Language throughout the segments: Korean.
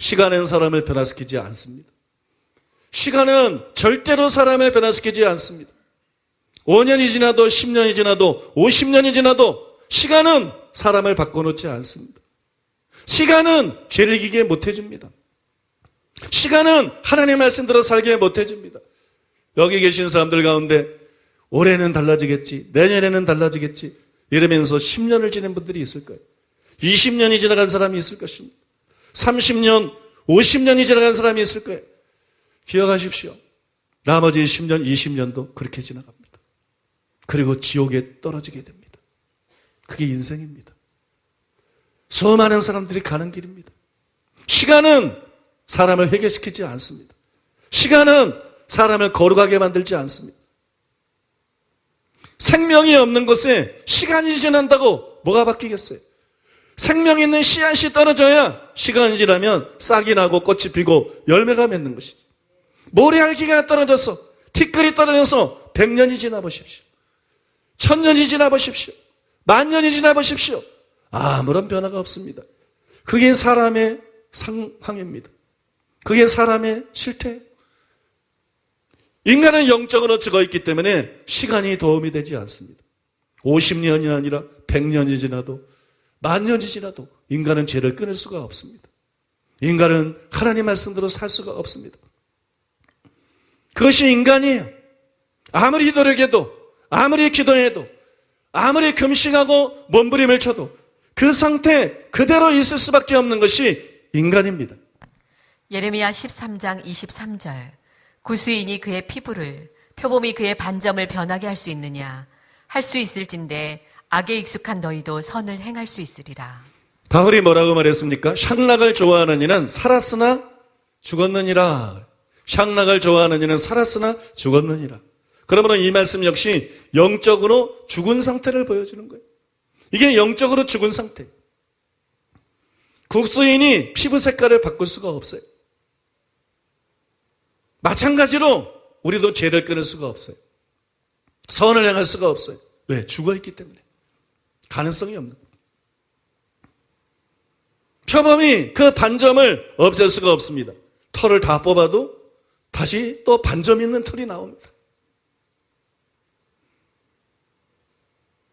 시간은 사람을 변화시키지 않습니다. 시간은 절대로 사람을 변화시키지 않습니다. 5년이 지나도 10년이 지나도 50년이 지나도 시간은 사람을 바꿔놓지 않습니다. 시간은 죄를 이기게 못해줍니다. 시간은 하나님의 말씀대로 살게 못해줍니다. 여기 계신 사람들 가운데 올해는 달라지겠지, 내년에는 달라지겠지 이러면서 10년을 지낸 분들이 있을 거예요. 20년이 지나간 사람이 있을 것입니다. 30년, 50년이 지나간 사람이 있을 거예요. 기억하십시오. 나머지 10년, 20년도 그렇게 지나갑니다. 그리고 지옥에 떨어지게 됩니다. 그게 인생입니다. 수많은 사람들이 가는 길입니다. 시간은 사람을 회개시키지 않습니다. 시간은 사람을 거룩하게 만들지 않습니다. 생명이 없는 곳에 시간이 지난다고 뭐가 바뀌겠어요? 생명이 있는 씨앗이 떨어져야 시간이 지나면 싹이 나고 꽃이 피고 열매가 맺는 것이지. 모래알기가 떨어져서 티끌이 떨어져서 100년이 지나보십시오. 1000년이 지나보십시오. 10,000년이 지나보십시오. 아무런 변화가 없습니다. 그게 사람의 상황입니다. 그게 사람의 실태. 인간은 영적으로 죽어있기 때문에 시간이 도움이 되지 않습니다. 50년이 아니라 100년이 지나도 10,000년이 지나도 인간은 죄를 끊을 수가 없습니다. 인간은 하나님 말씀대로 살 수가 없습니다. 그것이 인간이에요. 아무리 노력해도, 아무리 기도해도, 아무리 금식하고 몸부림을 쳐도 그 상태 그대로 있을 수밖에 없는 것이 인간입니다. 예레미야 13장 23절. 구수인이 그의 피부를, 표범이 그의 반점을 변하게 할 수 있느냐? 할 수 있을진데 악에 익숙한 너희도 선을 행할 수 있으리라. 바울이 뭐라고 말했습니까? 향락을 좋아하는 이는 살았으나 죽었느니라. 향락을 좋아하는 이는 살았으나 죽었느니라. 그러므로 이 말씀 역시 영적으로 죽은 상태를 보여주는 거예요. 이게 영적으로 죽은 상태. 국수인이 피부 색깔을 바꿀 수가 없어요. 마찬가지로 우리도 죄를 끊을 수가 없어요. 선을 행할 수가 없어요. 왜? 죽어있기 때문에. 가능성이 없는 거예요. 표범이 그 반점을 없앨 수가 없습니다. 털을 다 뽑아도 다시 또 반점 있는 털이 나옵니다.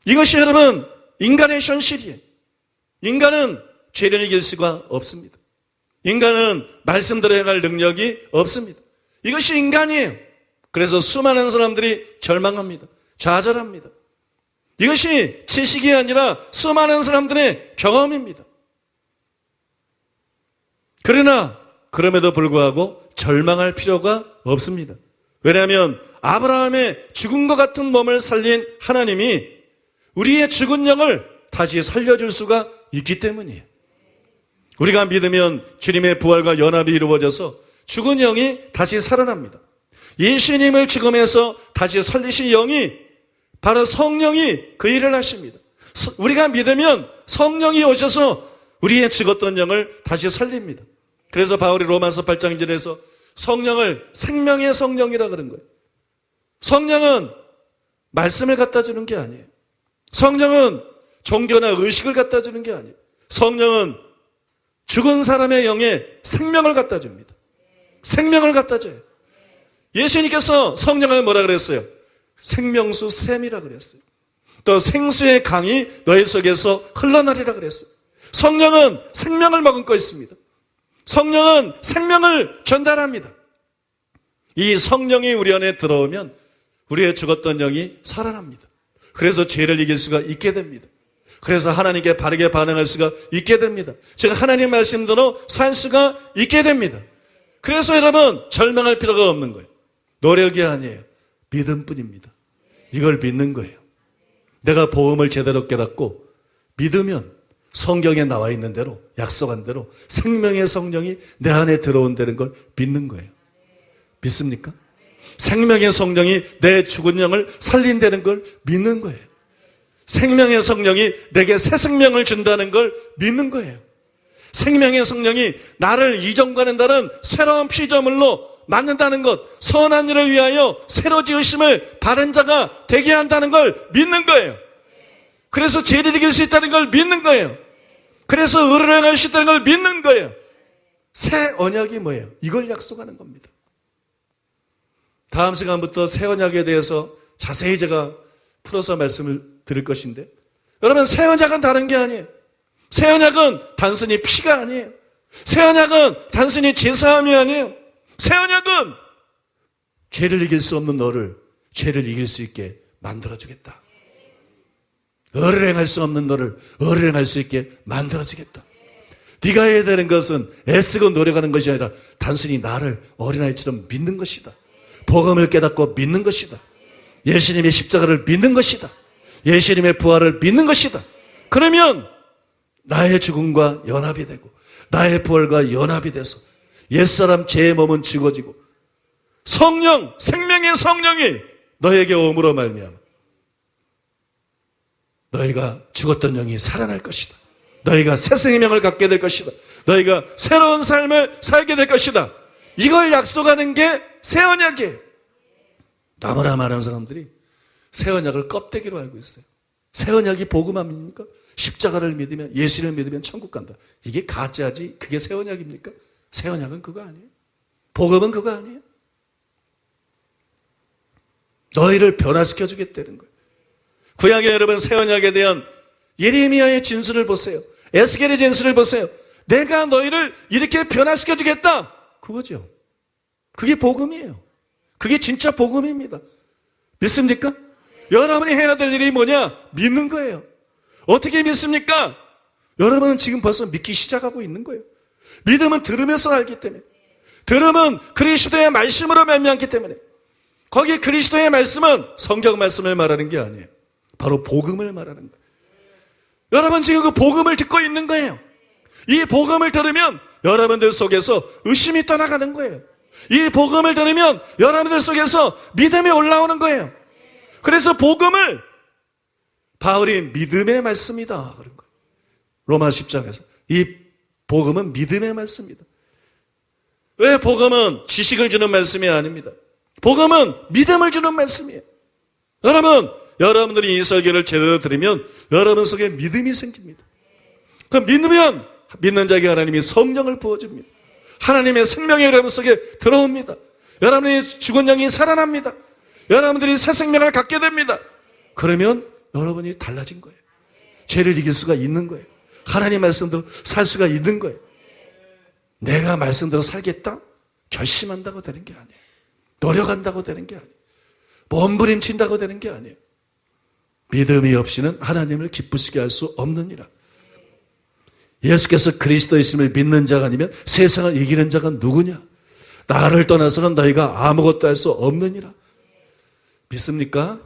이것이 여러분 인간의 현실이에요. 인간은 죄를 이길 수가 없습니다. 인간은 말씀대로 행할 능력이 없습니다. 이것이 인간이에요. 그래서 수많은 사람들이 절망합니다. 좌절합니다. 이것이 지식이 아니라 수많은 사람들의 경험입니다. 그러나 그럼에도 불구하고 절망할 필요가 없습니다. 왜냐하면 아브라함의 죽은 것 같은 몸을 살린 하나님이 우리의 죽은 영을 다시 살려줄 수가 있기 때문이에요. 우리가 믿으면 주님의 부활과 연합이 이루어져서 죽은 영이 다시 살아납니다. 예수님을 죽음에서 다시 살리신 영이 바로 성령이 그 일을 하십니다. 우리가 믿으면 성령이 오셔서 우리의 죽었던 영을 다시 살립니다. 그래서 바울이 로마서 8장 1절에서 성령을 생명의 성령이라 그런 거예요. 성령은 말씀을 갖다 주는 게 아니에요. 성령은 종교나 의식을 갖다 주는 게 아니에요. 성령은 죽은 사람의 영에 생명을 갖다 줍니다. 생명을 갖다 줘요. 예수님께서 성령을 뭐라 그랬어요? 생명수 샘이라 그랬어요. 또 생수의 강이 너희 속에서 흘러나리라 그랬어요. 성령은 생명을 머금고 있습니다. 성령은 생명을 전달합니다. 이 성령이 우리 안에 들어오면 우리의 죽었던 영이 살아납니다. 그래서 죄를 이길 수가 있게 됩니다. 그래서 하나님께 바르게 반응할 수가 있게 됩니다. 즉 하나님 말씀대로 살 수가 있게 됩니다. 그래서 여러분 절망할 필요가 없는 거예요. 노력이 아니에요. 믿음뿐입니다. 이걸 믿는 거예요. 내가 복음을 제대로 깨닫고 믿으면 성경에 나와 있는 대로 약속한 대로 생명의 성령이 내 안에 들어온다는 걸 믿는 거예요. 믿습니까? 생명의 성령이 내 죽은 영을 살린다는 걸 믿는 거예요. 생명의 성령이 내게 새 생명을 준다는 걸 믿는 거예요. 생명의 성령이 나를 이전과는 다른 새로운 피조물로 만든다는 것, 선한 일을 위하여 새로 지으심을 받은 자가 되게 한다는 걸 믿는 거예요. 그래서 죄를 이길 수 있다는 걸 믿는 거예요. 그래서 의를 행할 수 있다는 걸 믿는 거예요. 새 언약이 뭐예요? 이걸 약속하는 겁니다. 다음 시간부터 새 언약에 대해서 자세히 제가 풀어서 말씀을 드릴 것인데, 여러분, 새 언약은 다른 게 아니에요. 새 언약은 단순히 피가 아니에요. 새 언약은 단순히 제사함이 아니에요. 새 언약은 죄를 이길 수 없는 너를 죄를 이길 수 있게 만들어주겠다. 의를 행할 수 없는 너를 의를 행할 수 있게 만들어주겠다. 네가 해야 되는 것은 애쓰고 노력하는 것이 아니라 단순히 나를 어린아이처럼 믿는 것이다. 복음을 깨닫고 믿는 것이다. 예수님의 십자가를 믿는 것이다. 예수님의 부활을 믿는 것이다. 그러면 나의 죽음과 연합이 되고 나의 부활과 연합이 돼서 옛사람 죄의 몸은 죽어지고 성령, 생명의 성령이 너에게 오므로 말미암아 너희가 죽었던 영이 살아날 것이다. 너희가 새 생명을 갖게 될 것이다. 너희가 새로운 삶을 살게 될 것이다. 이걸 약속하는 게 새 언약이에요. 너무나 많은 사람들이 새 언약을 껍데기로 알고 있어요. 새 언약이 복음 아닙니까? 십자가를 믿으면, 예수를 믿으면 천국 간다. 이게 가짜지. 그게 새 언약입니까? 새 언약은 그거 아니에요. 복음은 그거 아니에요. 너희를 변화시켜 주겠다는 거예요. 구약의 여러분, 새 언약에 대한 예레미야의 진술을 보세요. 에스겔의 진술을 보세요. 내가 너희를 이렇게 변화시켜 주겠다. 그거죠. 그게 복음이에요. 그게 진짜 복음입니다. 믿습니까? 여러분이 해야 될 일이 뭐냐? 믿는 거예요. 어떻게 믿습니까? 여러분은 지금 벌써 믿기 시작하고 있는 거예요. 믿음은 들으면서 알기 때문에, 들음은 그리스도의 말씀으로 말미암기 때문에, 거기 그리스도의 말씀은 성경 말씀을 말하는 게 아니에요. 바로 복음을 말하는 거예요. 여러분 지금 그 복음을 듣고 있는 거예요. 이 복음을 들으면 여러분들 속에서 의심이 떠나가는 거예요. 이 복음을 들으면 여러분들 속에서 믿음이 올라오는 거예요. 그래서 복음을 바울이 믿음의 말씀이다 그런 거예요. 로마 10장에서 이 복음은 믿음의 말씀이다. 왜 복음은 지식을 주는 말씀이 아닙니다. 복음은 믿음을 주는 말씀이에요. 여러분, 여러분들이 이 설교를 제대로 들으면 여러분 속에 믿음이 생깁니다. 그 믿으면 믿는 자에게 하나님이 성령을 부어줍니다. 하나님의 생명이 여러분 속에 들어옵니다. 여러분의 죽은 영이 살아납니다. 여러분들이 새 생명을 갖게 됩니다. 그러면 여러분이 달라진 거예요. 죄를 이길 수가 있는 거예요. 하나님 말씀대로 살 수가 있는 거예요. 내가 말씀대로 살겠다? 결심한다고 되는 게 아니에요. 노력한다고 되는 게 아니에요. 몸부림친다고 되는 게 아니에요. 믿음이 없이는 하나님을 기쁘시게 할 수 없느니라. 예수께서 그리스도이심을 믿는 자가 아니면 세상을 이기는 자가 누구냐? 나를 떠나서는 너희가 아무것도 할 수 없느니라. 믿습니까?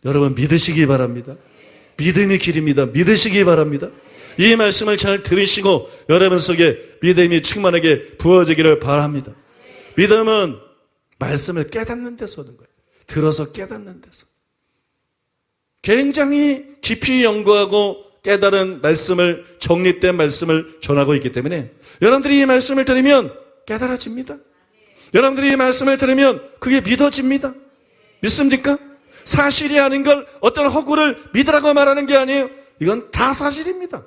여러분 믿으시기 바랍니다. 믿음이 길입니다. 믿으시기 바랍니다. 이 말씀을 잘 들으시고 여러분 속에 믿음이 충만하게 부어지기를 바랍니다. 믿음은 말씀을 깨닫는 데서 오는 거예요. 들어서 깨닫는 데서. 굉장히 깊이 연구하고 깨달은 말씀을, 정립된 말씀을 전하고 있기 때문에 여러분들이 이 말씀을 들으면 깨달아집니다. 여러분들이 이 말씀을 들으면 그게 믿어집니다. 믿습니까? 사실이 아닌 걸 어떤 허구를 믿으라고 말하는 게 아니에요. 이건 다 사실입니다.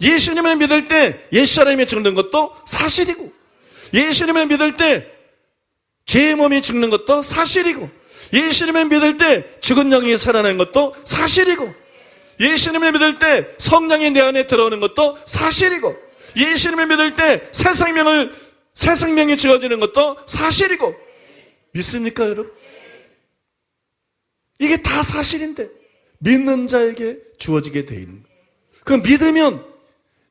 예수님을 믿을 때 옛사람이 죽는 것도 사실이고, 예수님을 믿을 때 제 몸이 죽는 것도 사실이고, 예수님을 믿을 때 죽은 영이 살아나는 것도 사실이고, 예수님을 믿을 때 성령이 내 안에 들어오는 것도 사실이고, 예수님을 믿을 때 새 생명이 주어지는 것도 사실이고. 믿습니까, 여러분? 이게 다 사실인데 믿는 자에게 주어지게 돼 있는 거예요. 그 믿으면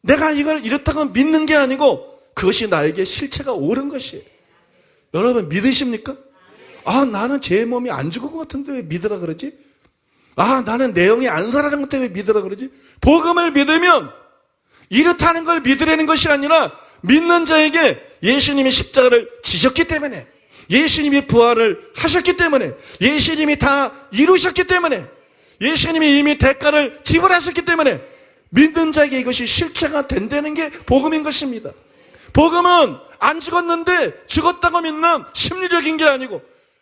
내가 이걸 이렇다고 믿는 게 아니고 그것이 나에게 실체가 옳은 것이에요. 여러분 믿으십니까? 아, 나는 제 몸이 안 죽은 것 같은데 왜 믿으라 그러지? 아, 나는 내 영이 안 살아나는 것 때문에 믿으라 그러지? 복음을 믿으면 이렇다는 걸 믿으라는 것이 아니라 믿는 자에게 예수님이 십자가를 지셨기 때문에, 예수님이 부활을 하셨기 때문에, 예수님이 다 이루셨기 때문에, 예수님이 이미 대가를 지불하셨기 때문에 믿는 자에게 이것이 실체가 된다는 게 복음인 것입니다. 복음은 안 죽었는데 죽었다고 믿는 심리적인 게 아니고,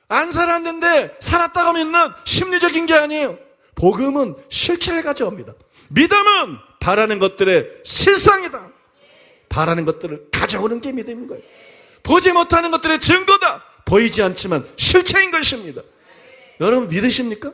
안 살았는데 살았다고 믿는 심리적인 게 아니에요. 복음은 실체를 가져옵니다. 믿음은 바라는 것들의 실상이다. 바라는 것들을 가져오는 게 믿음인 거예요. 보지 못하는 것들의 증거다. 보이지 않지만 실체인 것입니다. 여러분 믿으십니까?